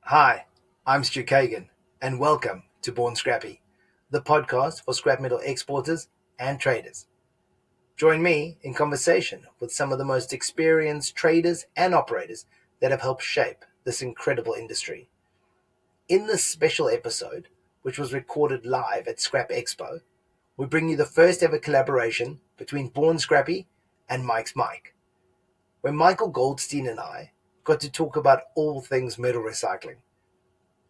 Hi, I'm Stu Kagan, and welcome to Born Scrappy, the podcast for scrap metal exporters and traders. Join me in conversation with some of the most experienced traders and operators that have helped shape this incredible industry. In this special episode, which was recorded live at Scrap Expo, we bring you the first ever collaboration between Born Scrappy and Mike's Mike, where Michael Goldstein and I got to talk about all things metal recycling.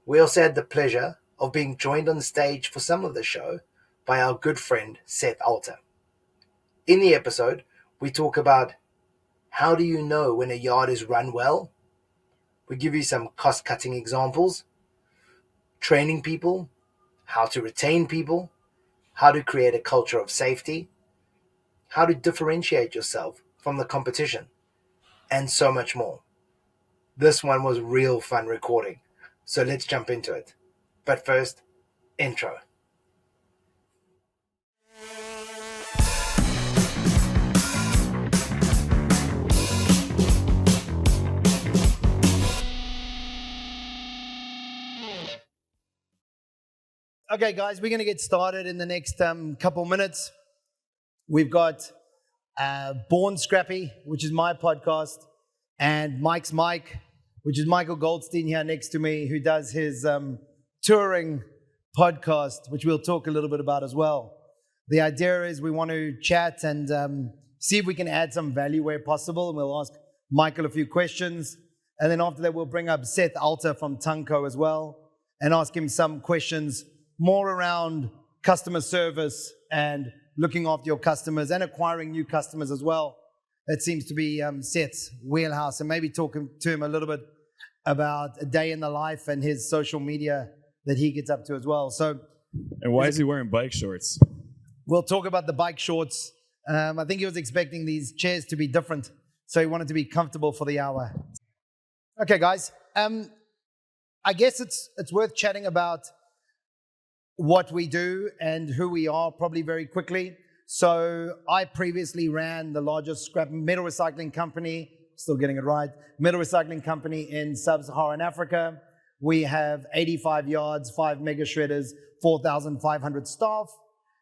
We also had the pleasure of being joined on stage for some of the show by our good friend Seth Alter. In the episode, we talk about how do you know when a yard is run well? We give you some cost-cutting examples, training people, how to retain people, how to create a culture of safety, how to differentiate yourself from the competition, and so much more. This one was real fun recording, so let's jump into it. But first, intro. Okay, guys, we're going to get started in the next couple minutes. We've got Born Scrappy, which is my podcast, and Mike's Mike, which is Michael Goldstein here next to me, who does his touring podcast, which we'll talk a little bit about as well. The idea is we want to chat and see if we can add some value where possible, and we'll ask Michael a few questions. And then after that, we'll bring up Seth Alter from Tunco as well and ask him some questions more around customer service and looking after your customers and acquiring new customers as well. That seems to be Seth's wheelhouse, and maybe talking to him a little bit about a day in the life and his social media that he gets up to as well. So, and why is he wearing bike shorts? We'll talk about the bike shorts. I think he was expecting these chairs to be different, so he wanted to be comfortable for the hour. Okay, guys. I guess it's worth chatting about what we do and who we are probably very quickly. So I previously ran the largest scrap metal recycling company, still getting it right, metal recycling company in sub-Saharan Africa. We have 85 yards, 5 mega shredders, 4,500 staff.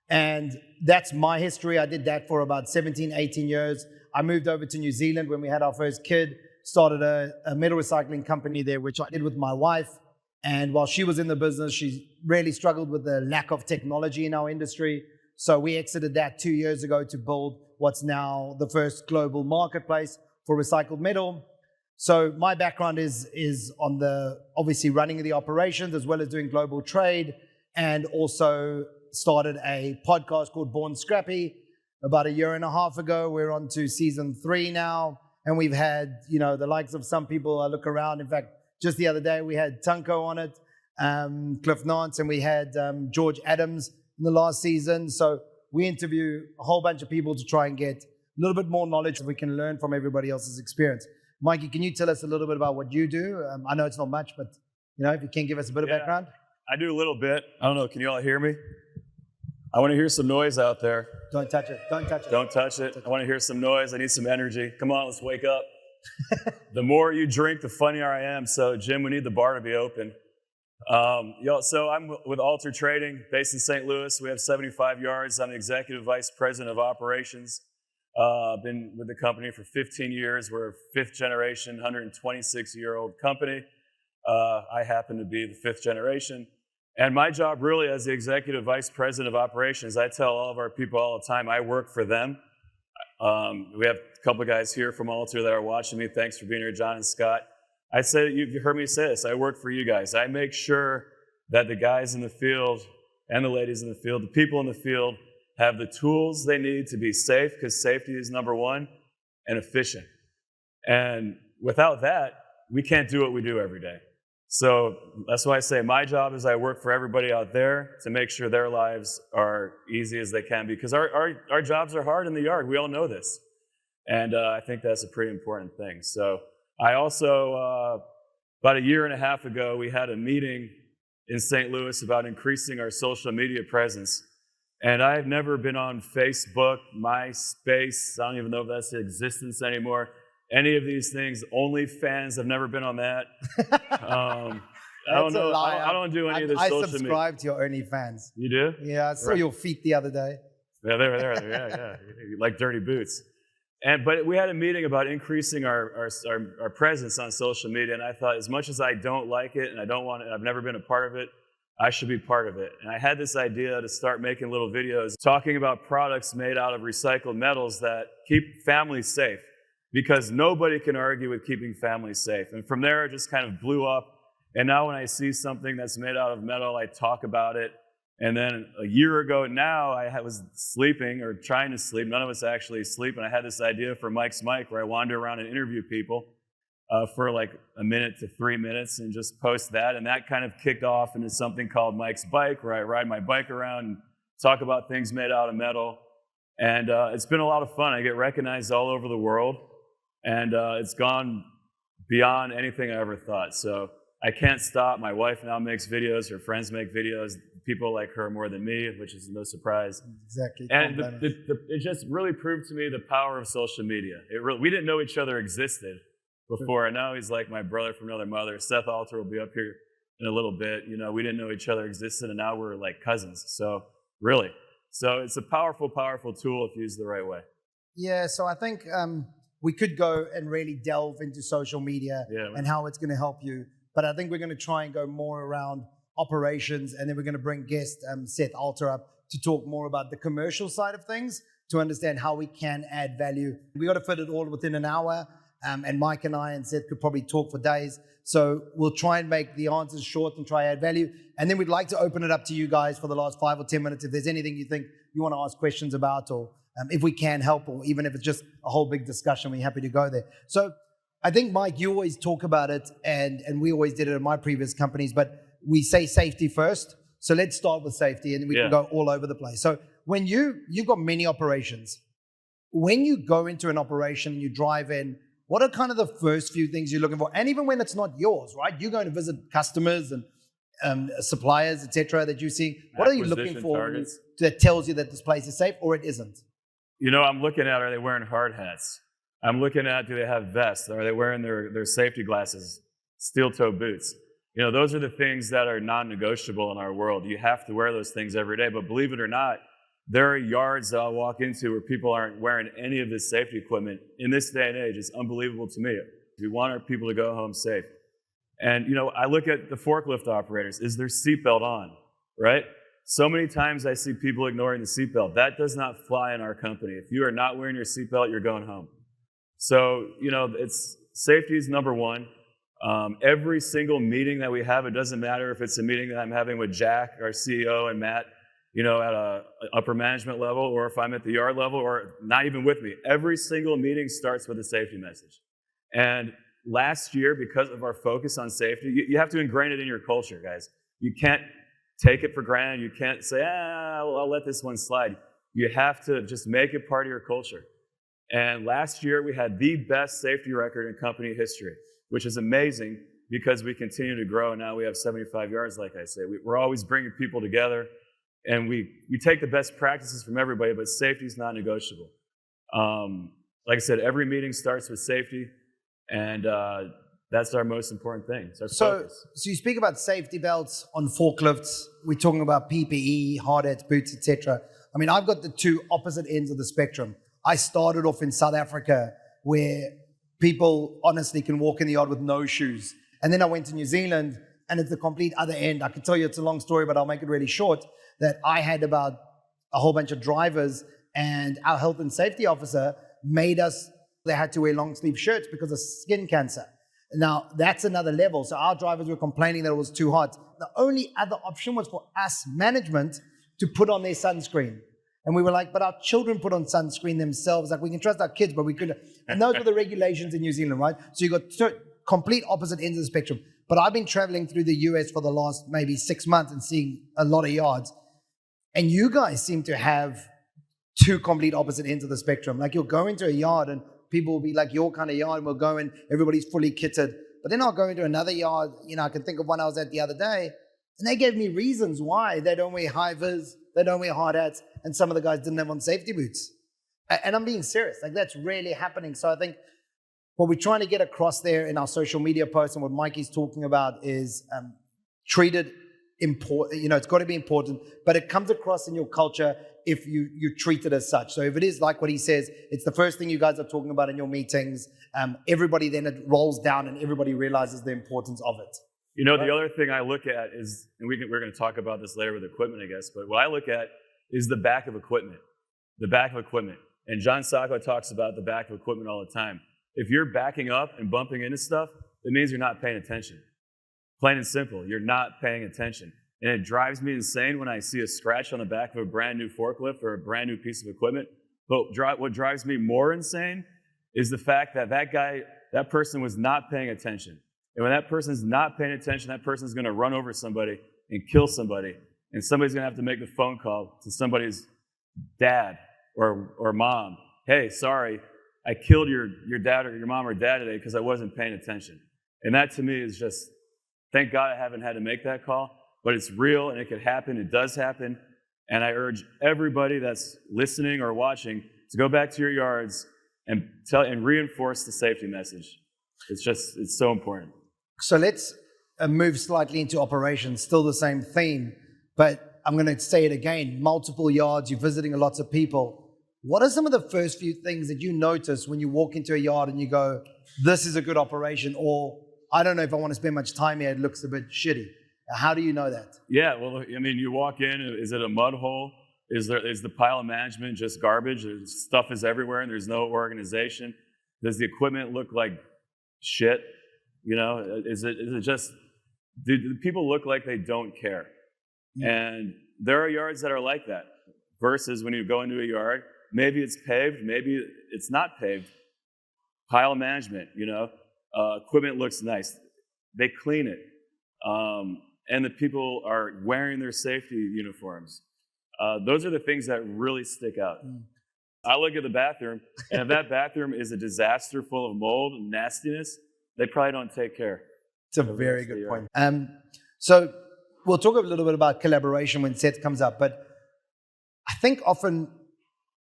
And that's my history. I did that for about 17, 18 years. I moved over to New Zealand when we had our first kid, started a metal recycling company there, which I did with my wife. And while she was in the business, she really struggled with the lack of technology in our industry. So we exited that 2 years ago to build what's now the first global marketplace for recycled metal. So my background is on the obviously running the operations as well as doing global trade, and also started a podcast called Born Scrappy about a year and a half ago. We're on to season 3 now, and we've had, the likes of some people. I look around. In fact, just the other day we had Tunco on it, Cliff Nance, and we had George Adams in the last season. So we interview a whole bunch of people to try and get a little bit more knowledge that we can learn from everybody else's experience. Mikey, can you tell us a little bit about what you do? I know it's not much, but if you can give us a bit of background. I do a little bit. I don't know. Can you all hear me? I want to hear some noise out there. Don't touch it. Don't touch it. Don't touch it. I want to hear some noise. I need some energy. Come on, let's wake up. The more you drink, the funnier I am. So, Jim, we need the bar to be open. So I'm with Alter Trading, based in St. Louis. We have 75 yards. I'm the Executive Vice President of Operations. Been with the company for 15 years. We're a fifth generation, 126-year-old company. I happen to be the fifth generation. And my job really as the Executive Vice President of Operations, I tell all of our people all the time, I work for them. We have a couple of guys here from Alter that are watching me. Thanks for being here, John and Scott. I say, you've heard me say this, I work for you guys. I make sure that the guys in the field and the ladies in the field, the people in the field, have the tools they need to be safe, because safety is number one, and efficient. And without that, we can't do what we do every day. So that's why I say my job is I work for everybody out there to make sure their lives are easy as they can, because our jobs are hard in the yard. We all know this. And I think that's a pretty important thing. So I also, about a year and a half ago, we had a meeting in St. Louis about increasing our social media presence. And I've never been on Facebook, MySpace, I don't even know if that's in existence anymore, any of these things. OnlyFans, I've never been on that. don't That's a know. lie. I don't do any of the I social media. subscribe to your OnlyFans. You do? Yeah, I saw Right. your feet the other day. Yeah, yeah. You like dirty boots. But we had a meeting about increasing our presence on social media, and I thought, as much as I don't like it and I've never been a part of it, I should be part of it. And I had this idea to start making little videos talking about products made out of recycled metals that keep families safe, because nobody can argue with keeping families safe. And from there, it just kind of blew up. And now when I see something that's made out of metal, I talk about it. And then a year ago now, I was sleeping or trying to sleep. None of us actually sleep. And I had this idea for Mike's Mic, where I wander around and interview people for like a minute to 3 minutes and just post that. And that kind of kicked off into something called Mike's Bike, where I ride my bike around and talk about things made out of metal. And it's been a lot of fun. I get recognized all over the world. And it's gone beyond anything I ever thought. So I can't stop. My wife now makes videos. Her friends make videos. People like her more than me, which is no surprise. Exactly. And it just really proved to me the power of social media. We didn't know each other existed before, and now he's like my brother from another mother. Seth Alter will be up here in a little bit. You know, we didn't know each other existed, and now we're like cousins. So really, it's a powerful, powerful tool if used the right way. Yeah, so I think we could go and really delve into social media and how it's going to help you. But I think we're going to try and go more around operations, and then we're going to bring guest Seth Alter up to talk more about the commercial side of things, to understand how we can add value. We got to fit it all within an hour, and Mike and I and Seth could probably talk for days. So we'll try and make the answers short and try add value. And then we'd like to open it up to you guys for the last 5 or 10 minutes. If there's anything you think you want to ask questions about, or if we can help, or even if it's just a whole big discussion, we're happy to go there. So I think, Mike, you always talk about it, and we always did it in my previous companies, but we say safety first. So let's start with safety, and we can go all over the place. So when you've got many operations, when you go into an operation and you drive in, what are kind of the first few things you're looking for? And even when it's not yours, right? You're going to visit customers and suppliers, etc., that you see. What are you looking for that tells you that this place is safe, or it isn't? You know, I'm looking at, are they wearing hard hats? I'm looking at, do they have vests? Are they wearing their safety glasses, steel-toe boots? You know, those are the things that are non-negotiable in our world. You have to wear those things every day. But believe it or not, there are yards that I'll walk into where people aren't wearing any of this safety equipment. In this day and age, it's unbelievable to me. We want our people to go home safe. And, you know, I look at the forklift operators. Is their seatbelt on, right? So many times I see people ignoring the seatbelt. That does not fly in our company. If you are not wearing your seatbelt, you're going home. So, you know, safety is number one. Every single meeting that we have, it doesn't matter if it's a meeting that I'm having with Jack, our CEO, and Matt, you know, at an upper management level, or if I'm at the yard level, or not even with me. Every single meeting starts with a safety message. And last year, because of our focus on safety, you have to ingrain it in your culture, guys. You can't take it for granted. You can't say, I'll let this one slide. You have to just make it part of your culture. And last year, we had the best safety record in company history, which is amazing because we continue to grow. And now we have 75 yards, like I say. We're always bringing people together, and we take the best practices from everybody, but safety is not negotiable. Like I said, every meeting starts with safety, and that's our most important thing. It's our focus. So you speak about safety belts on forklifts. We're talking about PPE, hard hats, boots, etc. I mean, I've got the two opposite ends of the spectrum. I started off in South Africa, where people honestly can walk in the yard with no shoes. And then I went to New Zealand, and it's the complete other end. I can tell you it's a long story, but I'll make it really short, that I had about a whole bunch of drivers, and our health and safety officer made us, they had to wear long sleeve shirts because of skin cancer. Now, that's another level. So our drivers were complaining that it was too hot. The only other option was for us, management, to put on their sunscreen. And we were like, but our children put on sunscreen themselves. Like, we can trust our kids, but we couldn't. And those were the regulations in New Zealand, right? So you got complete opposite ends of the spectrum. But I've been traveling through the US for the last maybe 6 months and seeing a lot of yards. And you guys seem to have two complete opposite ends of the spectrum. Like, you'll go into a yard and people will be like your kind of yard, and we'll go in, everybody's fully kitted. But then I'll go into another yard, you know, I can think of one I was at the other day, and they gave me reasons why they don't wear high vis, they don't wear hard hats, and some of the guys didn't have on safety boots. And I'm being serious, like, that's really happening. So I think what we're trying to get across there in our social media posts, and what Mikey's talking about, is treated important. You know, it's got to be important, but it comes across in your culture if you treat it as such. So if it is like what he says, it's the first thing you guys are talking about in your meetings. Everybody then it rolls down and everybody realizes the importance of it. You know, the other thing I look at is, and we're going to talk about this later with equipment, I guess, but what I look at is the back of equipment. The back of equipment. And John Sacco talks about the back of equipment all the time. If you're backing up and bumping into stuff, it means you're not paying attention. Plain and simple, you're not paying attention. And it drives me insane when I see a scratch on the back of a brand new forklift or a brand new piece of equipment. But what drives me more insane is the fact that that person was not paying attention. And when that person's not paying attention, that person's going to run over somebody and kill somebody. And somebody's going to have to make the phone call to somebody's dad or mom. Hey, sorry, I killed your dad or your mom or dad today because I wasn't paying attention. And that to me is just, thank God I haven't had to make that call, but it's real and it could happen. It does happen. And I urge everybody that's listening or watching to go back to your yards and reinforce the safety message. It's so important. So let's move slightly into operations, still the same theme, but I'm going to say it again, multiple yards, you're visiting lots of people. What are some of the first few things that you notice when you walk into a yard and you go, this is a good operation, or I don't know if I want to spend much time here, it looks a bit shitty? How do you know that? Yeah, well, I mean, you walk in, is it a mud hole? Is the pile of management just garbage? Stuff is everywhere and there's no organization? Does the equipment look like shit? You know, is it just, do people look like they don't care? Yeah. And there are yards that are like that, versus when you go into a yard, maybe it's paved, maybe it's not paved. Pile of management, you know, equipment looks nice. They clean it. And the people are wearing their safety uniforms. Those are the things that really stick out. I look at the bathroom, and if that bathroom is a disaster full of mold and nastiness, they probably don't take care. It's a very good point. So we'll talk a little bit about collaboration when Seth comes up, but I think often,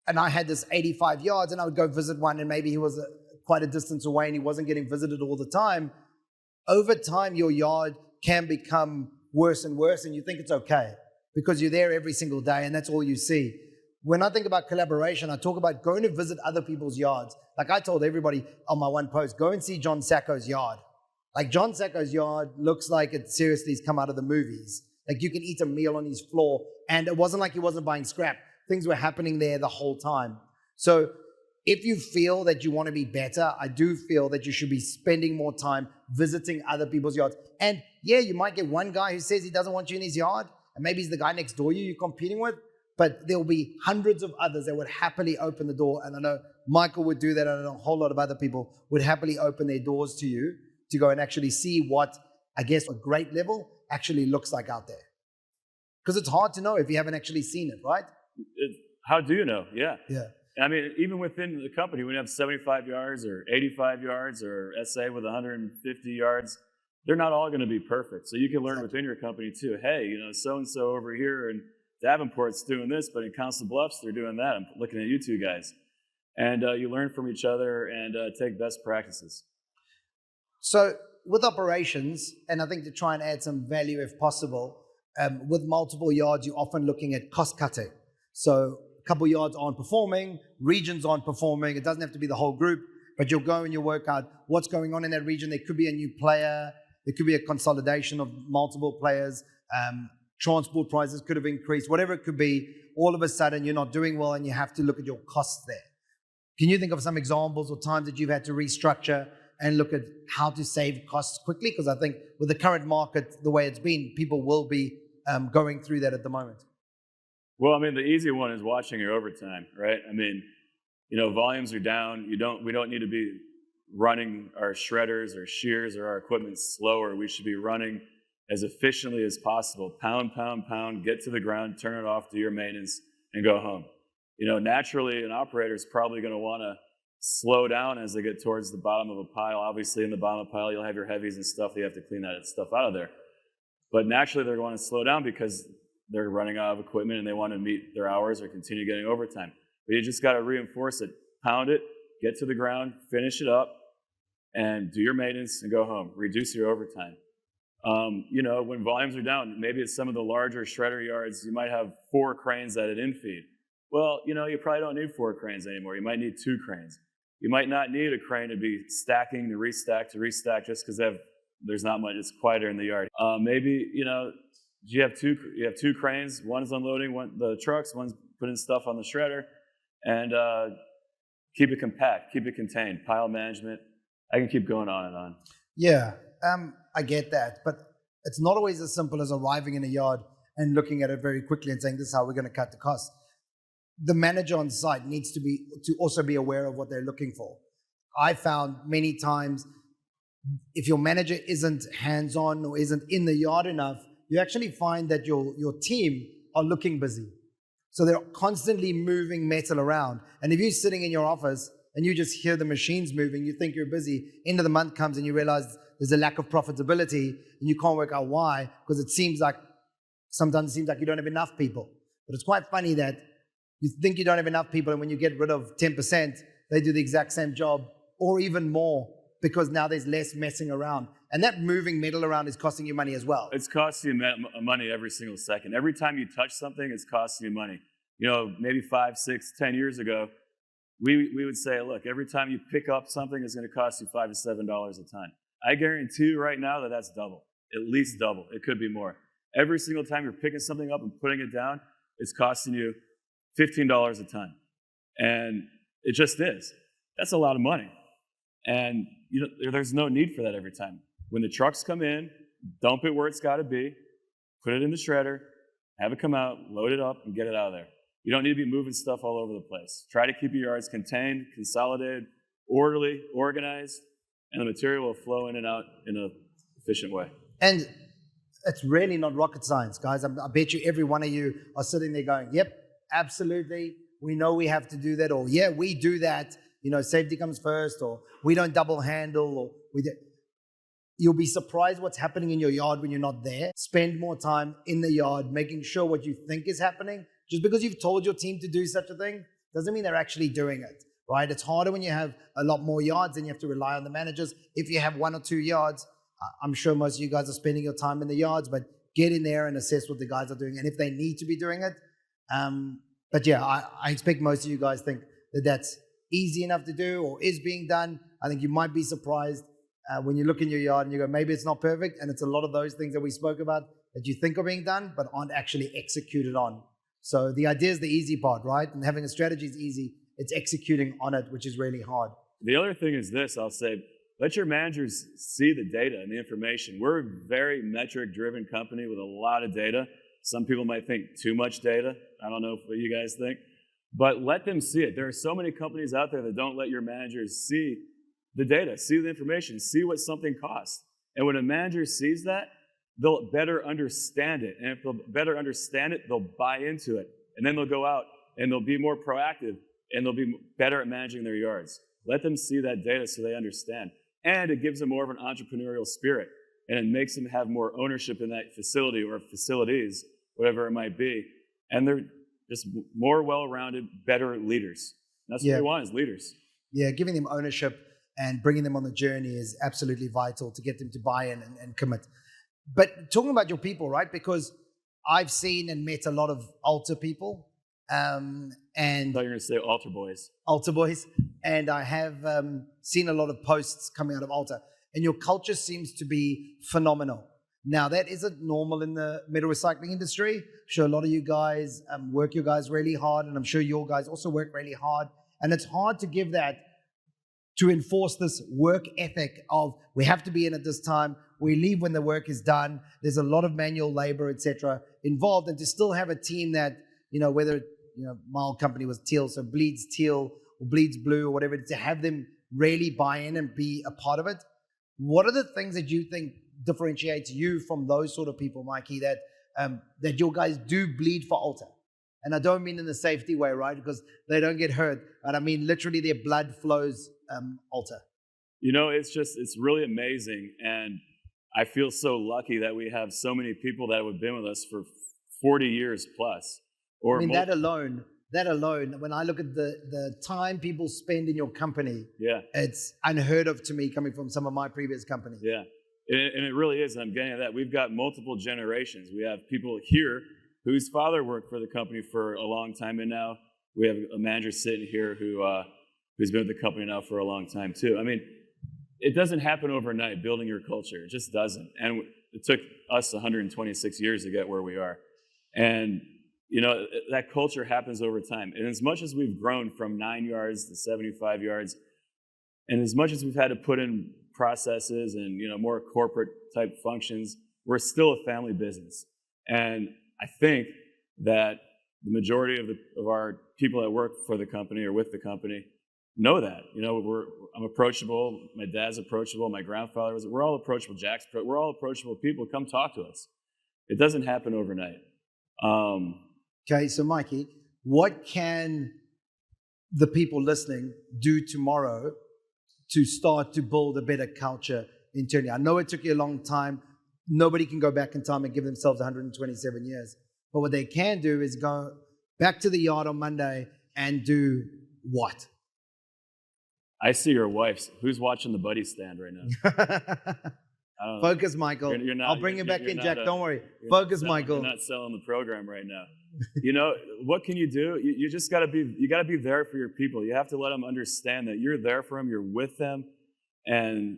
and I had this 85 yards, and I would go visit one, and maybe he was quite a distance away, and he wasn't getting visited all the time. Over time, your yard can become worse and worse, and you think it's okay because you're there every single day, and that's all you see. When I think about collaboration, I talk about going to visit other people's yards. Like I told everybody on my one post, go and see John Sacco's yard. Like John Sacco's yard looks like it seriously has come out of the movies. Like you can eat a meal on his floor, and it wasn't like he wasn't buying scrap. Things were happening there the whole time. So if you feel that you want to be better, I do feel that you should be spending more time visiting other people's yards. And yeah, you might get one guy who says he doesn't want you in his yard, and maybe he's the guy next door you're competing with, but there'll be hundreds of others that would happily open the door. And I know Michael would do that, and I know a whole lot of other people would happily open their doors to you to go and actually see what, I guess, a great level actually looks like out there. Because it's hard to know if you haven't actually seen it, right? How do you know? Yeah. Yeah. I mean, even within the company, when you have 75 yards or 85 yards or SA with 150 yards, they're not all going to be perfect. So you can learn within your company too. Hey, you know, so-and-so over here in Davenport's doing this, but in Council Bluffs, they're doing that. I'm looking at you two guys. And you learn from each other and take best practices. So with operations, and I think to try and add some value if possible, with multiple yards, you're often looking at cost cutting. So a couple yards aren't performing, regions aren't performing. It doesn't have to be the whole group, but you'll go and you'll work out what's going on in that region. There could be a new player. There could be a consolidation of multiple players. Transport prices could have increased. Whatever it could be, all of a sudden you're not doing well and you have to look at your costs there. Can you think of some examples or times that you've had to restructure and look at how to save costs quickly? Because I think with the current market, the way it's been, people will be going through that at the moment. Well, I mean, the easy one is watching your overtime, right? I mean, you know, volumes are down. We don't need to be running our shredders or shears or our equipment slower. We should be running as efficiently as possible. Pound, pound, pound, get to the ground, turn it off, do your maintenance, and go home. You know, naturally, an operator is probably going to want to slow down as they get towards the bottom of a pile. Obviously, in the bottom of a pile, you'll have your heavies and stuff. You have to clean that stuff out of there. But naturally, they're going to slow down because they're running out of equipment and they want to meet their hours or continue getting overtime. But you just got to reinforce it. Pound it, get to the ground, finish it up, and do your maintenance and go home. Reduce your overtime. When volumes are down, maybe it's some of the larger shredder yards, you might have 4 cranes at an infeed. Well, you probably don't need 4 cranes anymore. You might need 2 cranes. You might not need a crane to be stacking to restack just because there's not much, it's quieter in the yard. Maybe, you have two cranes, one's unloading the trucks, one's putting stuff on the shredder, and keep it compact, keep it contained, pile management. I can keep going on and on. Yeah, I get that, but it's not always as simple as arriving in a yard and looking at it very quickly and saying, this is how we're going to cut the cost. The manager on site needs to also be aware of what they're looking for. I found many times, if your manager isn't hands-on or isn't in the yard enough, you actually find that your team are looking busy. So they're constantly moving metal around. And if you're sitting in your office and you just hear the machines moving, you think you're busy. End of the month comes and you realize there's a lack of profitability and you can't work out why, because sometimes it seems like you don't have enough people. But it's quite funny that you think you don't have enough people, and when you get rid of 10%, they do the exact same job or even more, because now there's less messing around. And that moving metal around is costing you money as well. It's costing you money every single second. Every time you touch something, it's costing you money. Maybe 5, 6, 10 years ago, we would say, look, every time you pick up something, it's going to cost you $5 to $7 a ton. I guarantee you right now that's double, at least double. It could be more. Every single time you're picking something up and putting it down, it's costing you $15 a ton. And it just is. That's a lot of money. And there's no need for that every time. When the trucks come in, dump it where it's got to be, put it in the shredder, have it come out, load it up, and get it out of there. You don't need to be moving stuff all over the place. Try to keep your yards contained, consolidated, orderly, organized, and the material will flow in and out in an efficient way. And it's really not rocket science, guys. I bet you every one of you are sitting there going, yep, absolutely, we know we have to do that, or yeah, we do that. Safety comes first, or we don't double handle, or you'll be surprised what's happening in your yard when you're not there. Spend more time in the yard, making sure what you think is happening. Just because you've told your team to do such a thing doesn't mean they're actually doing it, right? It's harder when you have a lot more yards and you have to rely on the managers. If you have 1 or 2 yards, I'm sure most of you guys are spending your time in the yards, but get in there and assess what the guys are doing and if they need to be doing it. But yeah, I expect most of you guys think that that's easy enough to do or is being done. I think you might be surprised when you look in your yard and you go, maybe it's not perfect. And it's a lot of those things that we spoke about that you think are being done, but aren't actually executed on. So the idea is the easy part, right? And having a strategy is easy. It's executing on it, which is really hard. The other thing is this, I'll say, let your managers see the data and the information. We're a very metric-driven company with a lot of data. Some people might think too much data. I don't know what you guys think. But let them see it. There are so many companies out there that don't let your managers see the data, see the information, see what something costs. And when a manager sees that, they'll better understand it. And if they'll better understand it, they'll buy into it. And then they'll go out and they'll be more proactive and they'll be better at managing their yards. Let them see that data so they understand. And it gives them more of an entrepreneurial spirit. And it makes them have more ownership in that facility or facilities, whatever it might be. And they're just more well-rounded, better leaders. And that's what we want, is leaders. Yeah, giving them ownership and bringing them on the journey is absolutely vital to get them to buy in and commit. But talking about your people, right? Because I've seen and met a lot of Alter people. And I thought you were going to say Alter boys. Alter boys. And I have seen a lot of posts coming out of Alter. And your culture seems to be phenomenal. Now, that isn't normal in the metal recycling industry. I'm sure a lot of you guys work your guys really hard, and I'm sure your guys also work really hard. And it's hard to give that, to enforce this work ethic of we have to be in at this time, we leave when the work is done, there's a lot of manual labor, etc. involved, and to still have a team that, whether, my old company was teal, so bleeds teal or bleeds blue or whatever, to have them really buy in and be a part of it. What are the things that you think differentiates you from those sort of people, Mikey, that your guys do bleed for Alter? And I don't mean in the safety way, right? Because they don't get hurt. But I mean literally their blood flows Alter. It's really amazing. And I feel so lucky that we have so many people that have been with us for 40 years plus. Or that alone, when I look at the time people spend in your company, it's unheard of to me coming from some of my previous companies. Yeah. And it really is, and I'm getting at that. We've got multiple generations. We have people here whose father worked for the company for a long time, and now we have a manager sitting here who's been with the company now for a long time too. I mean, it doesn't happen overnight, building your culture. It just doesn't. And it took us 126 years to get where we are. And that culture happens over time. And as much as we've grown from 9 yards to 75 yards, and as much as we've had to put in processes and more corporate type functions, we're still a family business. And I think that the majority of our people that work for the company or with the company know that. I'm approachable. My dad's approachable. My grandfather was. We're all approachable. We're all approachable people. Come talk to us. It doesn't happen overnight. Okay, so Mikey, what can the people listening do tomorrow to start to build a better culture internally? I know it took you a long time. Nobody can go back in time and give themselves 127 years. But what they can do is go back to the yard on Monday and do what? I see your wife's. Who's watching the buddy stand right now? Focus, Michael. You're not, I'll bring you back in, Jack. Don't worry. Focus, Michael. You're not selling the program right now. What can you do? You just got to be there for your people. You have to let them understand that you're there for them. You're with them. And,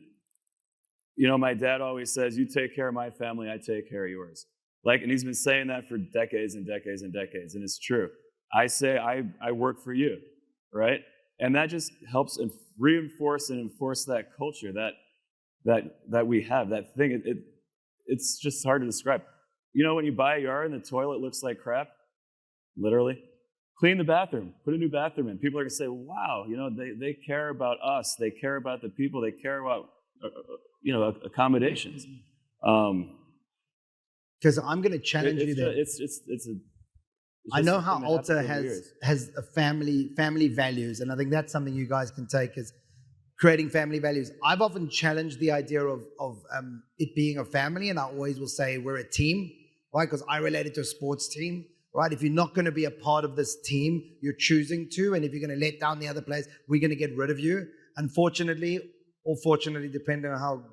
my dad always says, you take care of my family, I take care of yours. And he's been saying that for decades and decades and decades. And it's true. I say, I work for you, right? And that just helps reinforce and enforce that culture that we have, that thing. It's just hard to describe. When you buy a yard and the toilet looks like crap, literally, clean the bathroom, put a new bathroom in. People are going to say, wow, they care about us. They care about the people. They care about, accommodations. Because I'm going to challenge you there. I know how Alter has a family values, and I think that's something you guys can take as creating family values. I've often challenged the idea of it being a family, and I always will say we're a team, right? Because I relate it to a sports team, right? If you're not going to be a part of this team, you're choosing to, and if you're going to let down the other players, we're going to get rid of you. Unfortunately, or fortunately, depending on how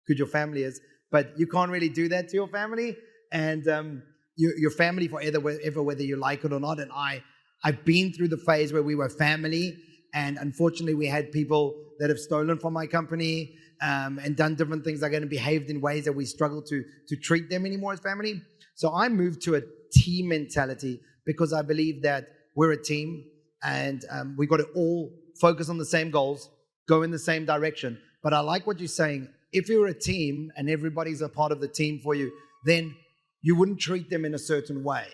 good your family is, but you can't really do that to your family, and your family forever, whether you like it or not. And I've been through the phase where we were family, and unfortunately, we had people that have stolen from my company and done different things like that and behaved in ways that we struggle to treat them anymore as family. So I moved to a team mentality because I believe that we're a team and we got to all focus on the same goals, go in the same direction. But I like what you're saying. If you're a team and everybody's a part of the team for you, then you wouldn't treat them in a certain way.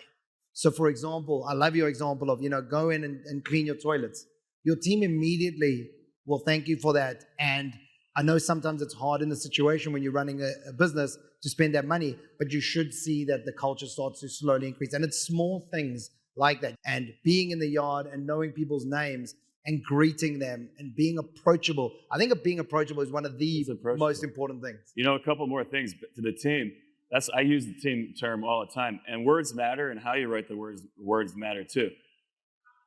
So for example, I love your example of, go in and clean your toilets. Your team immediately will thank you for that. And I know sometimes it's hard in the situation when you're running a business to spend that money, but you should see that the culture starts to slowly increase. And it's small things like that. And being in the yard and knowing people's names and greeting them and being approachable. I think being approachable is one of the most important things. A couple more things to the team. I use the team term all the time. And words matter, and how you write the words matter too.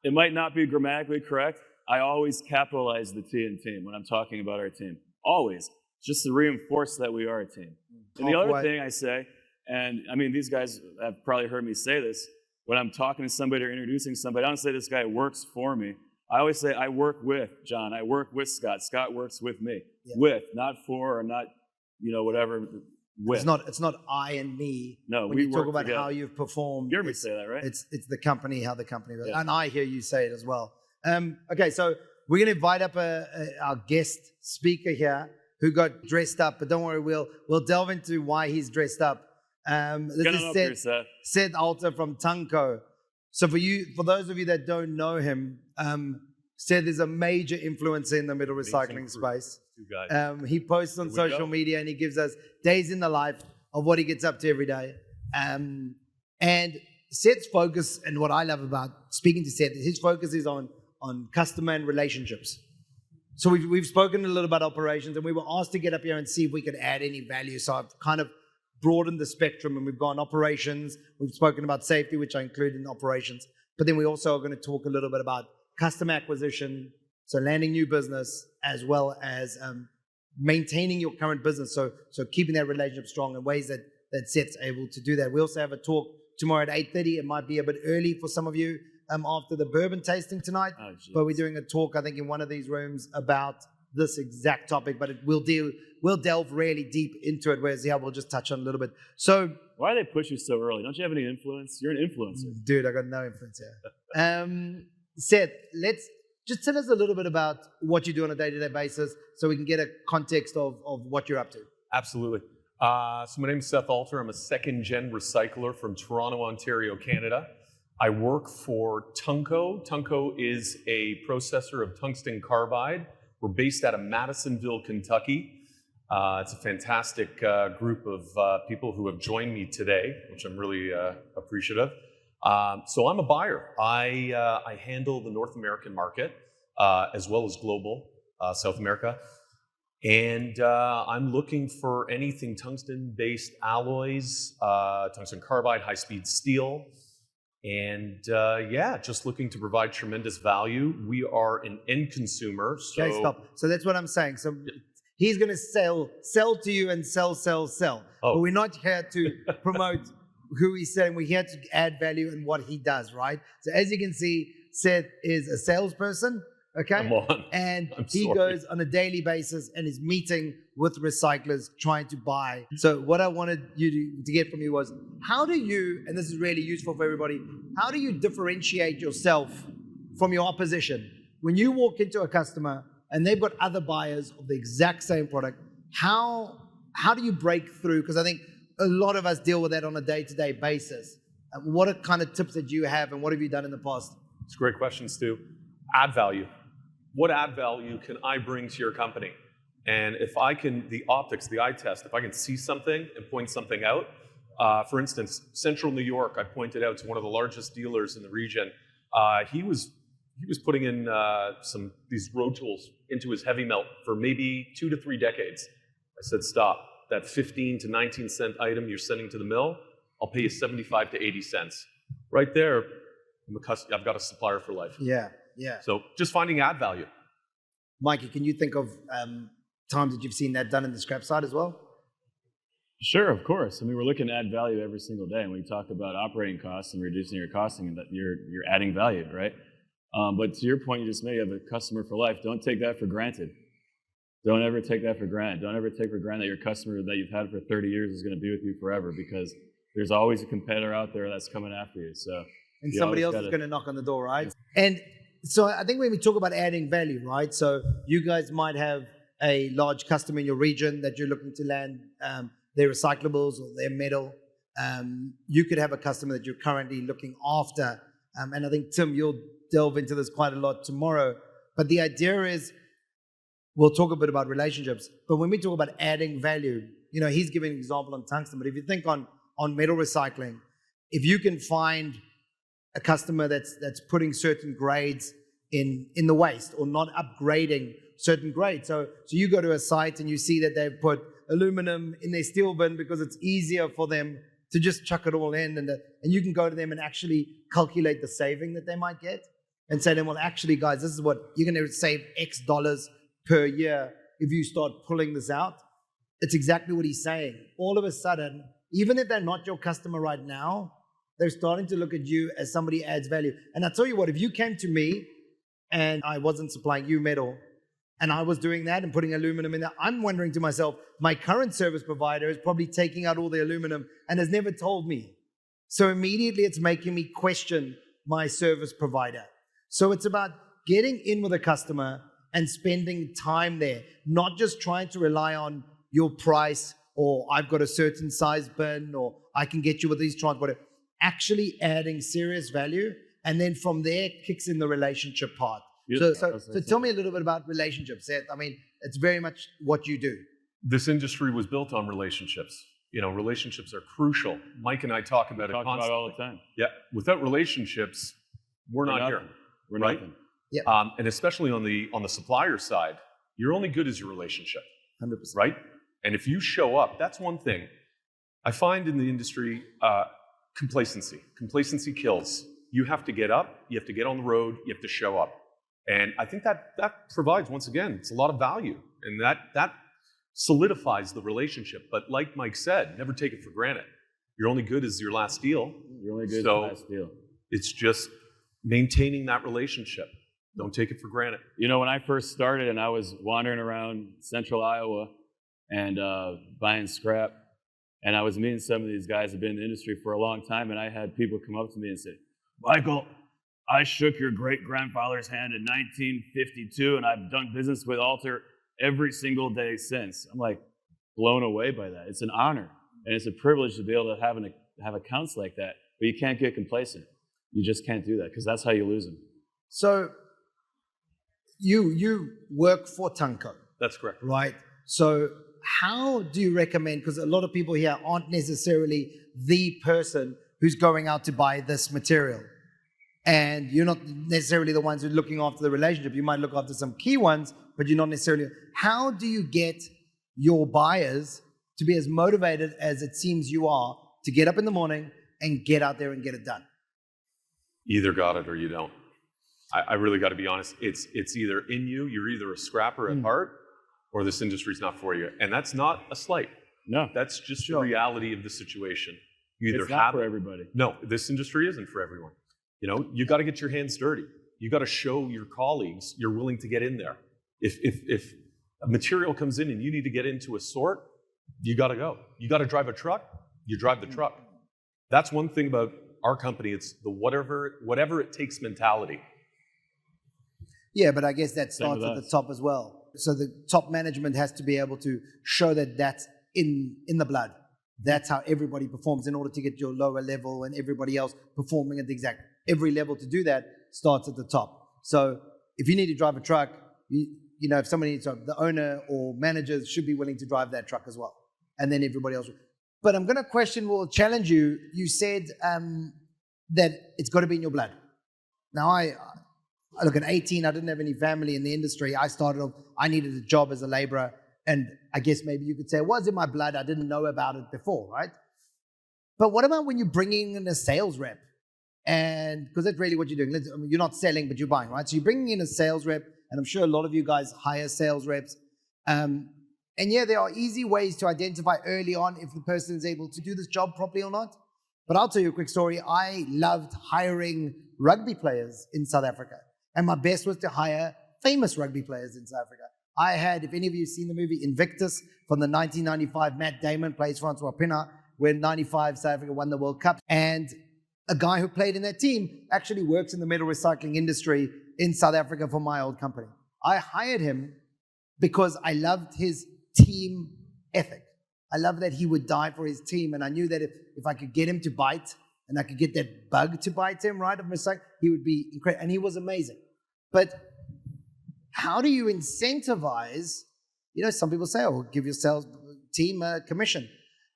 It might not be grammatically correct. I always capitalize the T in team when I'm talking about our team. Always. Just to reinforce that we are a team. And the other thing I say, and I mean, these guys have probably heard me say this, when I'm talking to somebody or introducing somebody, I don't say this guy works for me. I always say I work with John. I work with Scott. Scott works with me. Yeah. With, not for, or not, whatever. With. It's not I and me. No, when you talk about how you've performed. You hear me say that, right? It's the company, how the company works. Yeah. And I hear you say it as well. Okay, so we're going to invite up our guest speaker here who got dressed up, but don't worry, we'll delve into why he's dressed up. This is Seth Alter from Tunco. So for those of you that don't know him, Seth is a major influencer in the metal recycling space. He posts on social media and he gives us days in the life of what he gets up to every day. And Seth's focus, and what I love about speaking to Seth, his focus is on customer and relationships. So we've spoken a little about operations, and we were asked to get up here and see if we could add any value. So I've kind of broadened the spectrum, and we've gone operations. We've spoken about safety, which I include in operations. But then we also are going to talk a little bit about customer acquisition, so landing new business, as well as maintaining your current business. So keeping that relationship strong in ways that Seth's able to do that. We also have a talk tomorrow at 8:30. It might be a bit early for some of you after the bourbon tasting tonight, but we're doing a talk, I think, in one of these rooms about this exact topic, but we'll delve really deep into it, whereas we'll just touch on a little bit. So why do they push you so early? Don't you have any influence? You're an influencer. Dude, I got no influence here. Seth, let's just tell us a little bit about what you do on a day-to-day basis so we can get a context of what you're up to. Absolutely. So my name is Seth Alter. I'm a second-gen recycler from Toronto, Ontario, Canada. I work for Tunco. Tunco is a processor of tungsten carbide. We're based out of Madisonville, Kentucky. It's a fantastic group of people who have joined me today, which I'm really appreciative. So I'm a buyer. I handle the North American market as well as global, South America. And I'm looking for anything tungsten-based alloys, tungsten carbide, high-speed steel. And just looking to provide tremendous value. We are an end consumer. So okay, stop. So that's what I'm saying. So he's going to sell to you and sell. Oh. But we're not here to promote who he's selling. We're here to add value in what he does, right? So as you can see, Seth is a salesperson, okay? Come on. And He goes on a daily basis and is meeting with recyclers trying to buy. So what I wanted you to get from you was, how do you, and this is really useful for everybody, how do you differentiate yourself from your opposition? When you walk into a customer and they've got other buyers of the exact same product, how do you break through? Because I think a lot of us deal with that on a day-to-day basis. What are kind of tips that you have, and what have you done in the past? It's a great question, Stu. Add value. What add value can I bring to your company? And if I can, the optics, the eye test, if I can see something and point something out, for instance, Central New York, I pointed out to one of the largest dealers in the region. He was putting in these road tools into his heavy melt for maybe 2 to 3 decades. I said, stop. That 15 to 19 cent item you're sending to the mill, I'll pay you 75 to 80 cents. Right there, I've got a supplier for life. Yeah. So just finding add value. Mikey, can you think of times that you've seen that done in the scrap side as well? Sure, of course. I mean, we're looking to add value every single day. And when you talk about operating costs and reducing your costing, that you're adding value, right? But to your point you just made, you have a customer for life. Don't take that for granted. Don't ever take that for granted. Don't ever take for granted that your customer that you've had for 30 years is going to be with you forever, because there's always a competitor out there that's coming after you. So, and somebody else is going to knock on the door, right? And so I think when we talk about adding value, right? So you guys might have a large customer in your region that you're looking to land their recyclables or their metal. You could have a customer that you're currently looking after. And I think, Tim, you'll delve into this quite a lot tomorrow. But the idea is, we'll talk a bit about relationships. But when we talk about adding value, he's giving an example on tungsten. But if you think on metal recycling, if you can find a customer that's putting certain grades in the waste or not upgrading certain grades. So you go to a site and you see that they've put aluminum in their steel bin because it's easier for them to just chuck it all in, and you can go to them and actually calculate the saving that they might get and say to them, well, actually, guys, this is what you're going to save X dollars per year if you start pulling this out. It's exactly what he's saying. All of a sudden, even if they're not your customer right now, they're starting to look at you as somebody who adds value. And I tell you what, if you came to me and I wasn't supplying you metal and I was doing that and putting aluminum in there, I'm wondering to myself, my current service provider is probably taking out all the aluminum and has never told me. So immediately it's making me question my service provider. So it's about getting in with a customer and spending time there, not just trying to rely on your price or I've got a certain size bin or I can get you with these transporters. Actually adding serious value, and then from there kicks in the relationship part. So tell me a little bit about relationships, Seth. I mean, it's very much what you do. This industry was built on relationships. Relationships are crucial. Mike and I talk about it constantly. About it all the time. Yeah. Without relationships, we're not nothing. here. We're right? nothing. Yeah. And especially on the supplier side, you're only good as your relationship. 100%. Right? And if you show up, that's one thing. I find in the industry, complacency. Complacency kills. You have to get up, you have to get on the road, you have to show up. And I think that provides, once again, it's a lot of value. And that solidifies the relationship. But like Mike said, never take it for granted. You're only good as your last deal. You're only good as the last deal. It's just maintaining that relationship. Don't take it for granted. You know, when I first started and I was wandering around central Iowa and buying scrap, and I was meeting some of these guys who've been in the industry for a long time, and I had people come up to me and say, Michael, I shook your great-grandfather's hand in 1952, and I've done business with Alter every single day since. I'm like blown away by that. It's an honor, and it's a privilege to be able to have accounts like that, but you can't get complacent. You just can't do that, because that's how you lose them. So you work for Tunco. That's correct. Right? So how do you recommend, because a lot of people here aren't necessarily the person who's going out to buy this material, and you're not necessarily the ones who are looking after the relationship. You might look after some key ones, but you're not necessarily. How do you get your buyers to be as motivated as it seems you are to get up in the morning and get out there and get it done? You either got it or you don't. I really got to be honest. It's either in you. You're either a scrapper at heart, or this industry's not for you. And that's not a slight. No. That's just the reality of the situation. You either it's not for everybody. No, this industry isn't for everyone. You know, you got to get your hands dirty. You got to show your colleagues you're willing to get in there. If a material comes in and you need to get into a sort, you got to go. You got to drive a truck, you drive the truck. That's one thing about our company. It's the whatever it takes mentality. Yeah, but I guess that starts at the top as well. So the top management has to be able to show that that's in the blood. That's how everybody performs in order to get your lower level and everybody else performing at the exact every level. To do that starts at the top. So if you need to drive a truck, you know, if somebody needs to, the owner or managers should be willing to drive that truck as well. And then everybody else. But I'm going to challenge you. You said that it's got to be in your blood. Now, I look, at 18, I didn't have any family in the industry. I started off, I needed a job as a laborer. And I guess maybe you could say it was in my blood. I didn't know about it before, right? But what about when you're bringing in a sales rep? And because that's really what you're doing. I mean, you're not selling, but you're buying, right? So you're bringing in a sales rep, and I'm sure a lot of you guys hire sales reps. And yeah, there are easy ways to identify early on if the person is able to do this job properly or not. But I'll tell you a quick story. I loved hiring rugby players in South Africa. And my best was to hire famous rugby players in South Africa. I had, if any of you have seen the movie Invictus from the 1995, Matt Damon plays Francois Pienaar, when 95 South Africa won the World Cup. And a guy who played in that team actually works in the metal recycling industry in South Africa for my old company. I hired him because I loved his team ethic. I loved that he would die for his team. And I knew that if I could get him to bite and I could get that bug to bite him, right, of recycling, he would be incredible. And he was amazing. But how do you incentivize, you know, some people say, oh, give your sales team a commission.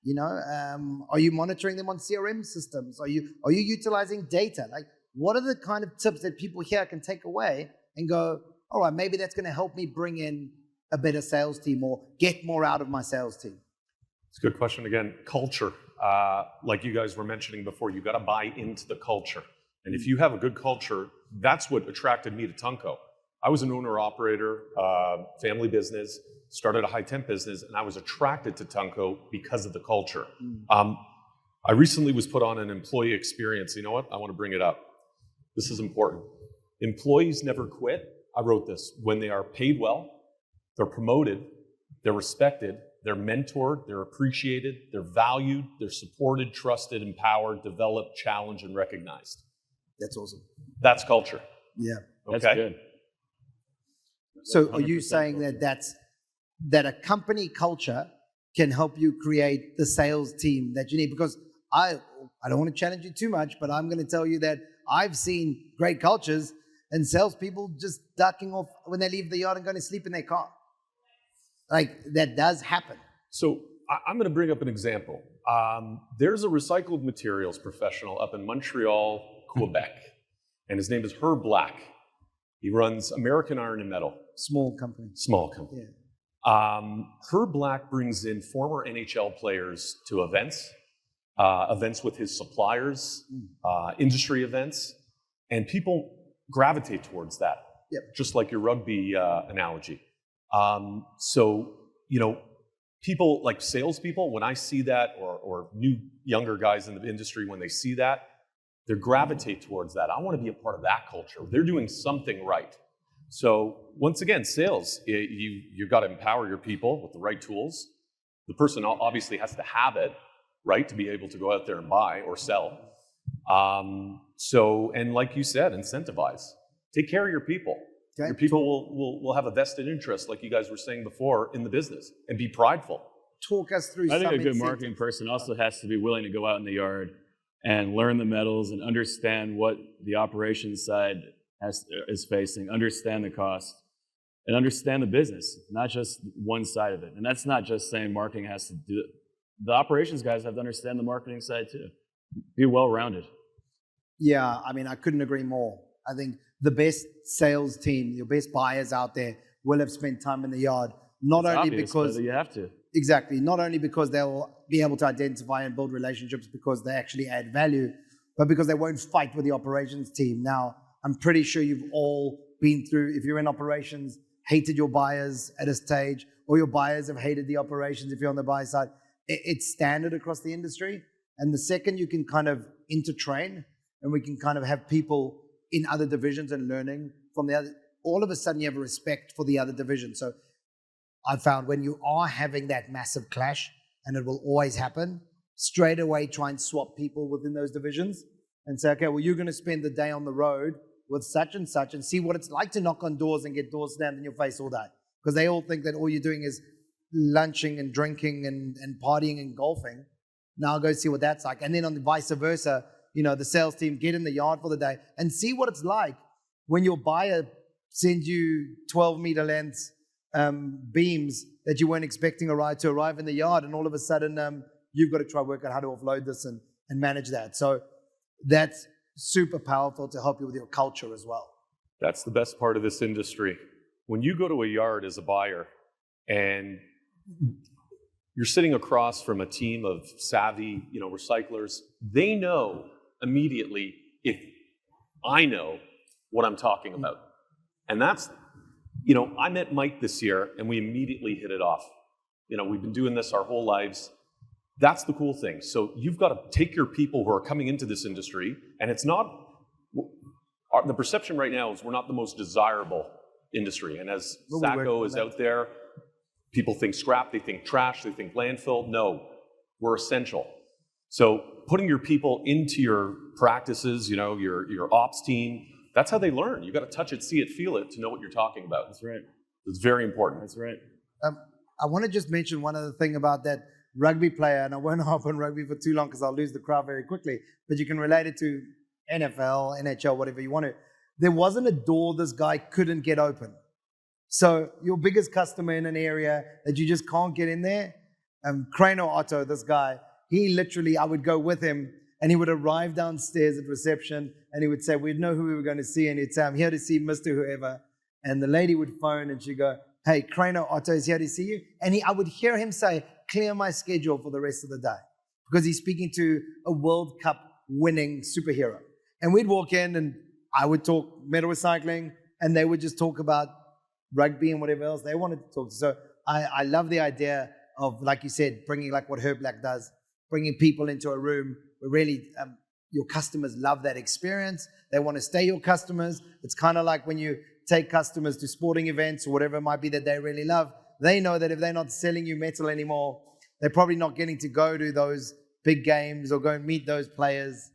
You know, are you monitoring them on CRM systems? Are you utilizing data? Like, what are the kind of tips that people here can take away and go, all right, maybe that's going to help me bring in a better sales team or get more out of my sales team? It's a good question. Again, culture. Like you guys were mentioning before, you got to buy into the culture. And if you have a good culture, that's what attracted me to Tunco. I was an owner-operator, family business, started a high-temp business, and I was attracted to Tunco because of the culture. I recently was put on an employee experience. You know what? I want to bring it up. This is important. Employees never quit. I wrote this. When they are paid well, they're promoted, they're respected, they're mentored, they're appreciated, they're valued, they're supported, trusted, empowered, developed, challenged, and recognized. That's awesome. That's culture. Yeah. Okay? That's good. So are you saying that a company culture can help you create the sales team that you need? Because I don't want to challenge you too much, but I'm going to tell you that I've seen great cultures and salespeople just ducking off when they leave the yard and going to sleep in their car. Like, that does happen. So I'm going to bring up an example. There's a recycled materials professional up in Montreal, Quebec, and his name is Herb Black. He runs American Iron and Metal. Small company. Small company. Yeah. Herb Black brings in former NHL players to events with his suppliers, industry events, and people gravitate towards that. Yep. Just like your rugby analogy. So, you know, people like salespeople, when I see that, or new younger guys in the industry, when they see that, they gravitate towards that. I want to be a part of that culture. They're doing something right. So once again, sales, you've got to empower your people with the right tools. The person obviously has to have it, right, to be able to go out there and buy or sell. And like you said, incentivize. Take care of your people. Okay. Your people will have a vested interest, like you guys were saying before, in the business, and be prideful. Talk us through. I think a good marketing person also has to be willing to go out in the yard and learn the metals and understand what the operations side is facing, understand the cost, and understand the business, not just one side of it. And that's not just saying marketing has to do it. The operations guys have to understand the marketing side too. Be well-rounded. Yeah, I mean, I couldn't agree more. I think the best sales team, your best buyers out there will have spent time in the yard. Not It's only obvious, because but you have to. Exactly. Not only because they'll be able to identify and build relationships because they actually add value, but because they won't fight with the operations team. Now, I'm pretty sure you've all been through, if you're in operations, hated your buyers at a stage, or your buyers have hated the operations if you're on the buy side. It's standard across the industry. And the second you can kind of intertrain, and we can kind of have people in other divisions and learning from the other, all of a sudden you have a respect for the other division. So I found when you are having that massive clash, and it will always happen, straight away try and swap people within those divisions and say, okay, well, you're going to spend the day on the road with such and such and see what it's like to knock on doors and get doors slammed in your face all day. Because they all think that all you're doing is lunching and drinking and partying and golfing. Now go see what that's like. And then on the vice versa, you know, the sales team get in the yard for the day and see what it's like when your buyer sends you 12-meter lengths beams that you weren't expecting to arrive in the yard, and all of a sudden you've got to try work out how to offload this and manage that. So that's super powerful to help you with your culture as well. That's the best part of this industry. When you go to a yard as a buyer and you're sitting across from a team of savvy, recyclers, they know immediately if I know what I'm talking about. And that's, I met Mike this year and we immediately hit it off. We've been doing this our whole lives. That's the cool thing. So you've got to take your people who are coming into this industry, and it's not, the perception right now is we're not the most desirable industry. And as Sacco is out there, people think scrap, they think trash, they think landfill. No, we're essential. So putting your people into your practices, your ops team, that's how they learn. You got to touch it, see it, feel it to know what you're talking about. That's right. It's very important. That's right. I want to just mention one other thing about that rugby player, and I won't hop on rugby for too long because I'll lose the crowd very quickly, but you can relate it to NFL, NHL, whatever you want to. There wasn't a door this guy couldn't get open. So your biggest customer in an area that you just can't get in there, Crano Otto, this guy, he literally, I would go with him and he would arrive downstairs at reception and he would say, we'd know who we were going to see, and he'd say, I'm here to see Mr. Whoever. And the lady would phone and she'd go, hey, Crano Otto is here to see you. And I would hear him say, clear my schedule for the rest of the day, because he's speaking to a World Cup winning superhero. And we'd walk in and I would talk metal recycling and they would just talk about rugby and whatever else they wanted to talk to. So I love the idea of, like you said, bringing, like what Herb Black does, bringing people into a room where really your customers love that experience. They want to stay your customers. It's kind of like when you take customers to sporting events or whatever it might be that they really love. They know that if they're not selling you metal anymore, they're probably not getting to go to those big games or go and meet those players,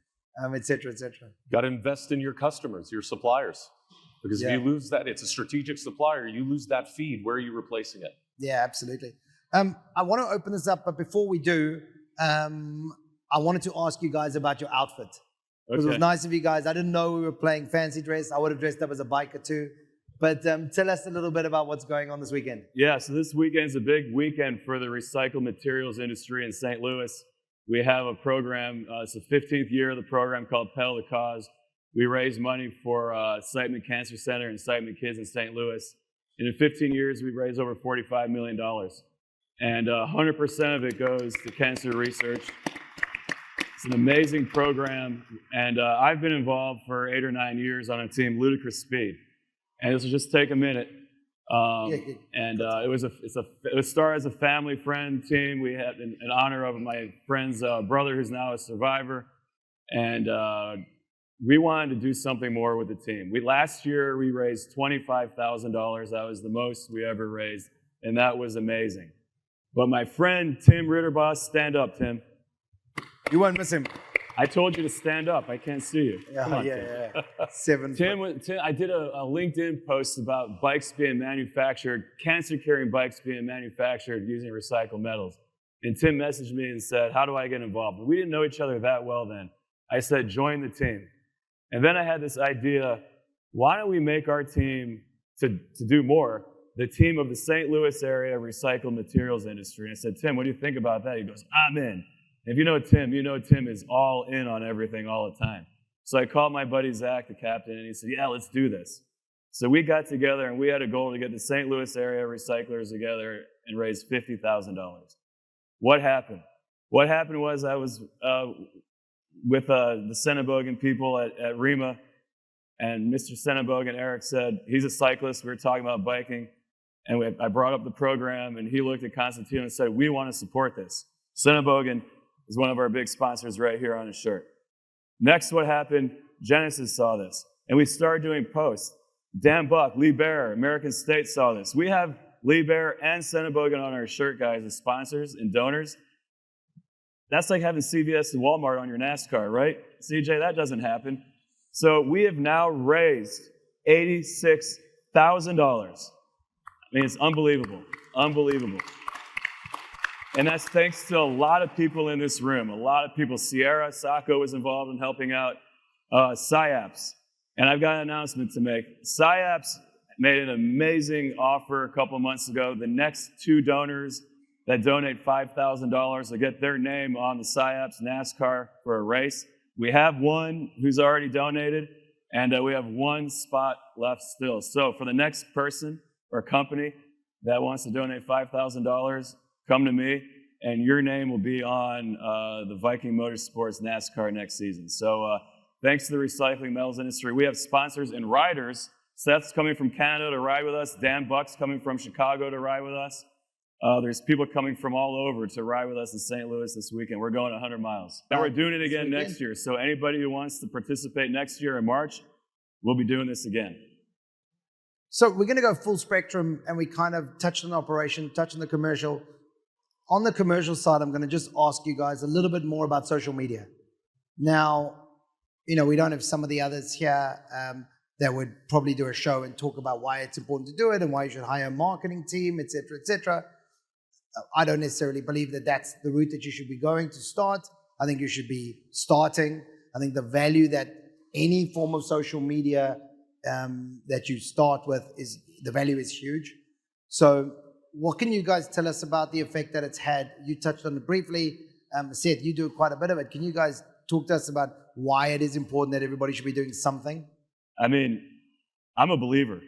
et cetera, et cetera. Got to invest in your customers, your suppliers. Because if you lose that, it's a strategic supplier, you lose that feed, where are you replacing it? Yeah, absolutely. I want to open this up, but before we do, I wanted to ask you guys about your outfit. Because it was nice of you guys. I didn't know we were playing fancy dress. I would have dressed up as a biker too. But tell us a little bit about what's going on this weekend. Yeah, so this weekend is a big weekend for the recycled materials industry in St. Louis. We have a program, it's the 15th year of the program, called Pedal the Cause. We raise money for Sightman Cancer Center and Sightman Kids in St. Louis. And in 15 years, we've raised over $45 million. And 100% of it goes to cancer research. It's an amazing program. And I've been involved for 8 or 9 years on a team, Ludicrous Speed. And this will just take a minute. And it was started as a family friend team. We had in honor of my friend's brother, who's now a survivor, and we wanted to do something more with the team. Last year we raised $25,000. That was the most we ever raised, and that was amazing. But my friend Tim Ritterboss, stand up, Tim. You won't miss him. I told you to stand up. I can't see you. Come on, Tim. Tim, I did a LinkedIn post about bikes being manufactured, cancer-carrying bikes being manufactured using recycled metals. And Tim messaged me and said, how do I get involved? We didn't know each other that well then. I said, join the team. And then I had this idea, why don't we make our team to do more, the team of the St. Louis area recycled materials industry. And I said, Tim, what do you think about that? He goes, I'm in. If you know Tim is all in on everything all the time. So I called my buddy Zach, the captain, and he said, yeah, let's do this. So we got together and we had a goal to get the St. Louis area recyclers together and raise $50,000. What happened? What happened was I was with the Senebogen people at REMA, and Mr. Senebogen, Eric, said, he's a cyclist. We were talking about biking, and I brought up the program, and he looked at Constantino and said, we want to support this. Senebogen is one of our big sponsors right here on his shirt. Next, what happened, Genesis saw this, and we started doing posts. Dan Buck, Lee Bear, American State saw this. We have Lee Bear and Senebogen on our shirt, guys, as sponsors and donors. That's like having CVS and Walmart on your NASCAR, right? CJ, that doesn't happen. So we have now raised $86,000. I mean, it's unbelievable, unbelievable. And that's thanks to a lot of people in this room, a lot of people. Sierra Sacco was involved in helping out, SciAps. And I've got an announcement to make. SciAps made an amazing offer a couple months ago. The next 2 donors that donate $5,000 will get their name on the SciAps NASCAR for a race. We have one who's already donated, and we have 1 spot left still. So for the next person or company that wants to donate $5,000, come to me, and your name will be on the Viking Motorsports NASCAR next season. So thanks to the recycling metals industry. We have sponsors and riders. Seth's coming from Canada to ride with us. Dan Buck's coming from Chicago to ride with us. There's people coming from all over to ride with us in St. Louis this weekend. We're going 100 miles. And we're doing it again next year. So anybody who wants to participate next year in March, we'll be doing this again. So we're going to go full spectrum, and we kind of touched on the operation, touched on the commercial. On the commercial side, I'm going to just ask you guys a little bit more about social media. Now, we don't have some of the others here that would probably do a show and talk about why it's important to do it and why you should hire a marketing team, et cetera, et cetera. I don't necessarily believe that that's the route that you should be going to start. I think you should be starting. I think the value that any form of social media that you start with the value is huge. So what can you guys tell us about the effect that it's had? You touched on it briefly. Seth, you do quite a bit of it. Can you guys talk to us about why it is important that everybody should be doing something? I mean, I'm a believer.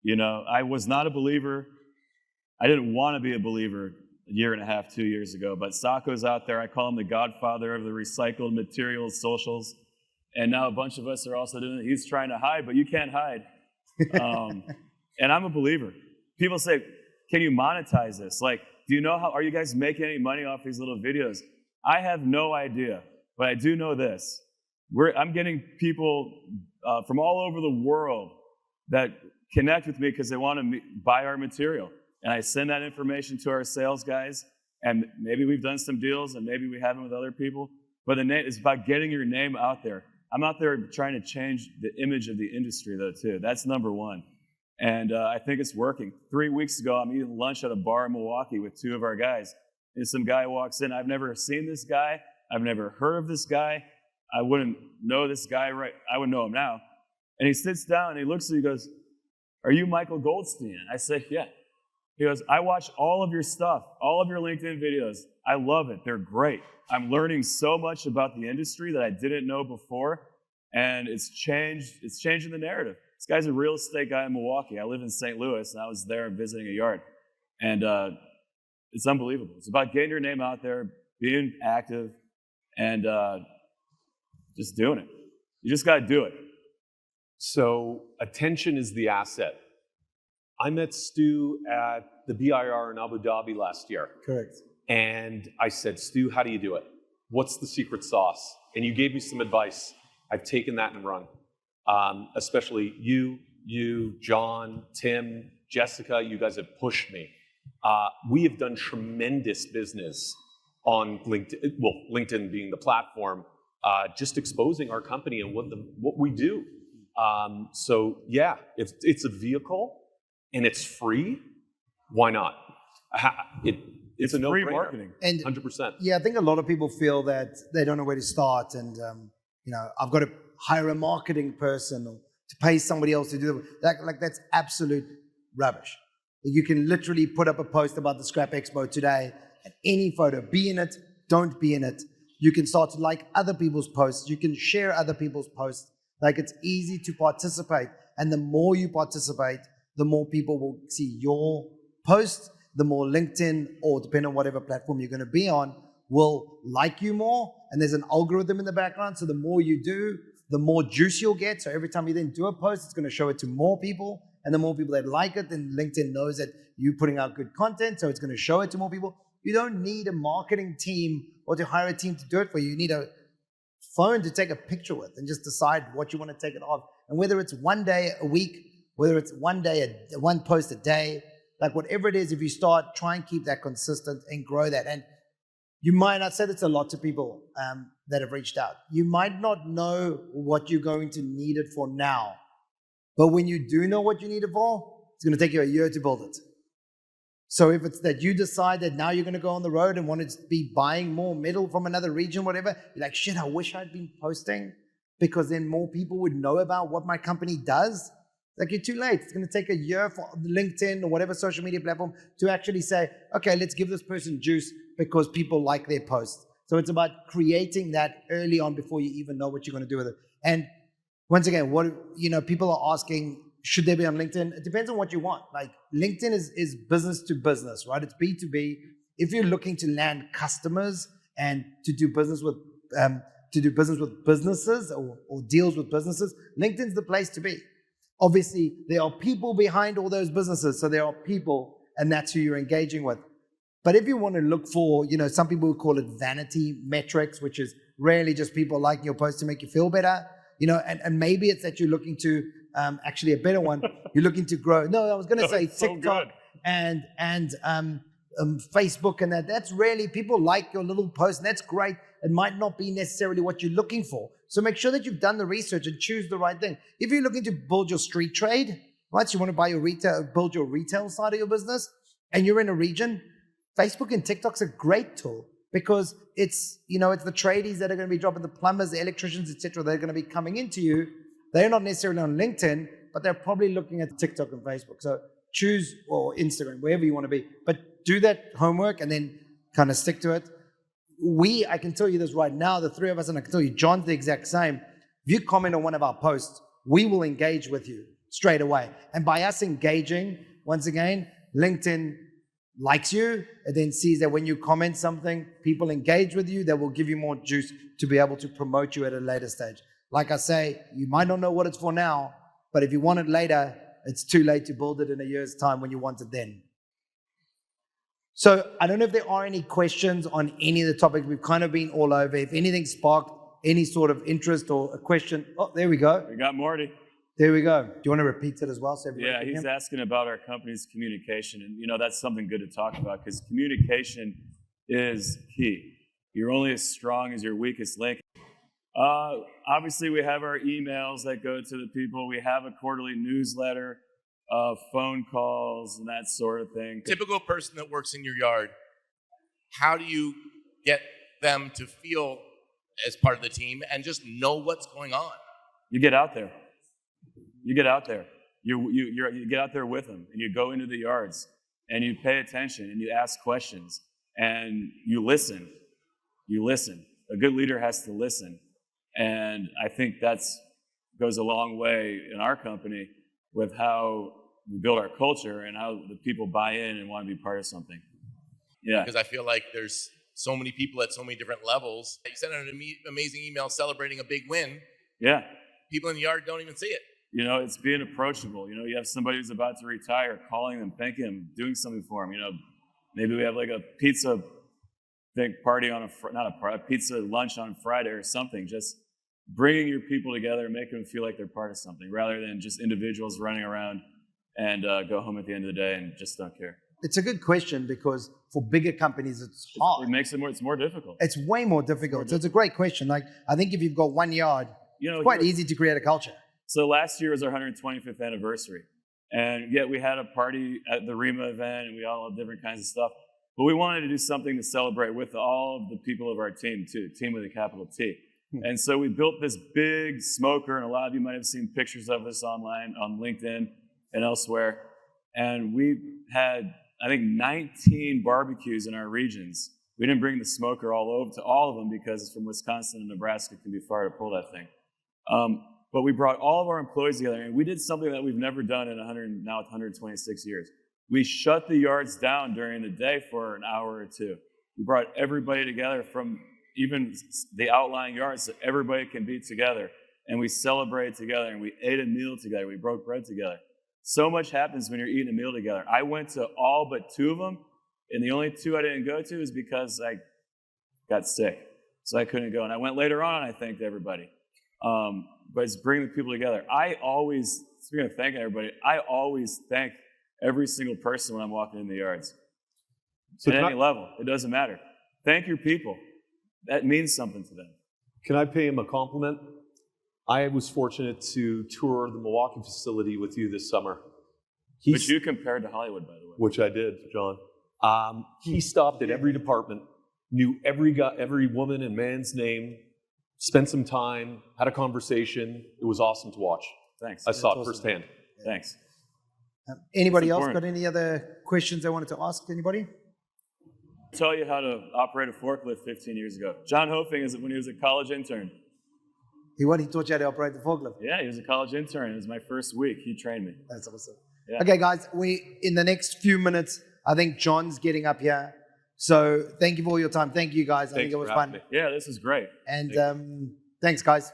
I was not a believer. I didn't want to be a believer a year and a half, 2 years ago, but Sacco's out there. I call him the godfather of the recycled materials socials. And now a bunch of us are also doing it. He's trying to hide, but you can't hide. And I'm a believer. People say, can you monetize this? Like, do you know are you guys making any money off these little videos? I have no idea, but I do know this. I'm getting people from all over the world that connect with me because they want to buy our material. And I send that information to our sales guys, and maybe we've done some deals, and maybe we haven't with other people. But it's about getting your name out there. I'm out there trying to change the image of the industry, though, too. That's number one. And I think it's working. 3 weeks ago, I'm eating lunch at a bar in Milwaukee with 2 of our guys. And some guy walks in. I've never seen this guy. I've never heard of this guy. I wouldn't know this guy I wouldn't know him now. And he sits down, and he looks at me, he goes, are you Michael Goldstein? I said, yeah. He goes, I watch all of your stuff, all of your LinkedIn videos. I love it. They're great. I'm learning so much about the industry that I didn't know before, and it's changing the narrative. This guy's a real estate guy in Milwaukee. I live in St. Louis, and I was there visiting a yard. And it's unbelievable. It's about getting your name out there, being active, and just doing it. You just got to do it. So attention is the asset. I met Stu at the BIR in Abu Dhabi last year. Correct. And I said, Stu, how do you do it? What's the secret sauce? And you gave me some advice. I've taken that and run. Especially you, John, Tim, Jessica, you guys have pushed me. We have done tremendous business on LinkedIn, well, LinkedIn being the platform, just exposing our company and what we do. So yeah, if it's a vehicle and it's free, why not? It's a free no-brainer. marketing. And 100%. yeah, I think a lot of people feel that they don't know where to start, and I've got to hire a marketing person or to pay somebody else to do that. Like that's absolute rubbish. You can literally put up a post about the Scrap Expo today, and any photo, be in it, don't be in it. You can start to like other people's posts. You can share other people's posts. Like it's easy to participate, and the more you participate, the more people will see your post. The more LinkedIn, or depending on whatever platform you're going to be on, will like you more. And there's an algorithm in the background. So the more you do, the more juice you'll get. So every time you then do a post, it's going to show it to more people. And the more people that like it, then LinkedIn knows that you're putting out good content. So it's going to show it to more people. You don't need a marketing team or to hire a team to do it for you. You need a phone to take a picture with and just decide what you want to take it off. And whether it's one day a week, whether it's one post a day, like whatever it is, if you start, try and keep that consistent and grow that. And you might not say that's a lot to people that have reached out. You might not know what you're going to need it for now. But when you do know what you need it for, it's going to take you a year to build it. So if it's that you decide that now you're going to go on the road and want to be buying more metal from another region, whatever, you're like, shit, I wish I'd been posting because then more people would know about what my company does. Like you're too late. It's going to take a year for LinkedIn or whatever social media platform to actually say, okay, let's give this person juice because people like their posts. So it's about creating that early on before you even know what you're going to do with it. And once again, people are asking, should they be on LinkedIn? It depends on what you want. Like LinkedIn is business to business, right? It's B2B. If you're looking to land customers and to do business with businesses or deals with businesses, LinkedIn's the place to be. Obviously, there are people behind all those businesses. So there are people, and that's who you're engaging with. But if you want to look for, some people would call it vanity metrics, which is really just people liking your post to make you feel better, and maybe it's that you're looking to, actually a better one, you're looking to grow. No, I was going to say TikTok and Facebook and that. That's really, people like your little post, and that's great. It might not be necessarily what you're looking for. So make sure that you've done the research and choose the right thing. If you're looking to build your street trade, right? So you want to build your retail side of your business, and you're in a region, Facebook and TikTok's a great tool because it's the tradies that are going to be dropping, the plumbers, the electricians, etc. They're going to be coming into you. They're not necessarily on LinkedIn, but they're probably looking at TikTok and Facebook. So choose, or Instagram, wherever you want to be, but do that homework and then kind of stick to it. I can tell you this right now, the three of us, and I can tell you, John's the exact same. If you comment on one of our posts, we will engage with you straight away. And by us engaging, once again, LinkedIn likes you and then sees that when you comment something, people engage with you, that will give you more juice to be able to promote you at a later stage. Like I say, you might not know what it's for now, but if you want it later, it's too late to build it in a year's time when you want it then. So I don't know if there are any questions on any of the topics. We've kind of been all over. If anything sparked any sort of interest or a question. Oh, there we go. We got Morty. There we go. Do you want to repeat it as well? So yeah, he's asking about our company's communication. And, that's something good to talk about because communication is key. You're only as strong as your weakest link. Obviously, we have our emails that go to the people. We have a quarterly newsletter. Phone calls and that sort of thing. Typical person that works in your yard, how do you get them to feel as part of the team and just know what's going on? You get out there. You get out there. You get out there with them, and you go into the yards, and you pay attention, and you ask questions, and you listen. You listen. A good leader has to listen, and I think that's goes a long way in our company with how we build our culture and how the people buy in and want to be part of something. Yeah. Because I feel like there's so many people at so many different levels. You send out an amazing email celebrating a big win. Yeah. People in the yard don't even see it. You know, it's being approachable. You know, you have somebody who's about to retire, calling them, thanking them, doing something for them. You know, maybe we have like a pizza big party on a pizza lunch on Friday or something. Just bringing your people together and making them feel like they're part of something, rather than just individuals running around and go home at the end of the day and just don't care. It's a good question because for bigger companies, it's hard. It makes it more difficult. It's way more difficult. So it's a great question. Like, I think if you've got 1 yard, it's quite easy to create a culture. So last year was our 125th anniversary. And yet we had a party at the REMA event and we all had different kinds of stuff. But we wanted to do something to celebrate with all of the people of our team too, team with a capital T. And so we built this big smoker, and a lot of you might have seen pictures of this online on LinkedIn and elsewhere. And we had, I think, 19 barbecues in our regions. We didn't bring the smoker all over to all of them because from Wisconsin and Nebraska it can be far to pull that thing. But we brought all of our employees together, and we did something that we've never done in 126 years. We shut the yards down during the day for an hour or two. We brought everybody together from even the outlying yards so everybody can be together, and we celebrated together, and we ate a meal together. We broke bread together. So much happens when you're eating a meal together. I went to all but 2 of them, and the only 2 I didn't go to is because I got sick, so I couldn't go. And I went later on, and I thanked everybody. But it's bringing the people together. Speaking of thanking everybody, I always thank every single person when I'm walking in the yards. So at any level, it doesn't matter. Thank your people. That means something to them. Can I pay him a compliment? I was fortunate to tour the Milwaukee facility with you this summer. Which you compared to Hollywood, by the way. Which I did, John. He stopped at every department, knew every woman and man's name, spent some time, had a conversation. It was awesome to watch. Thanks. I saw it firsthand. Thanks. Anybody else got any other questions they wanted to ask anybody? Tell you how to operate a forklift 15 years ago. John Hofing is when he was a college intern. He taught you how to operate the forklift? Yeah, he was a college intern. It was my first week. He trained me. That's awesome. Yeah. Okay, guys, in the next few minutes, I think John's getting up here. So thank you for all your time. Thank you, guys. I think it was fun. Yeah, this is great. And thanks, guys.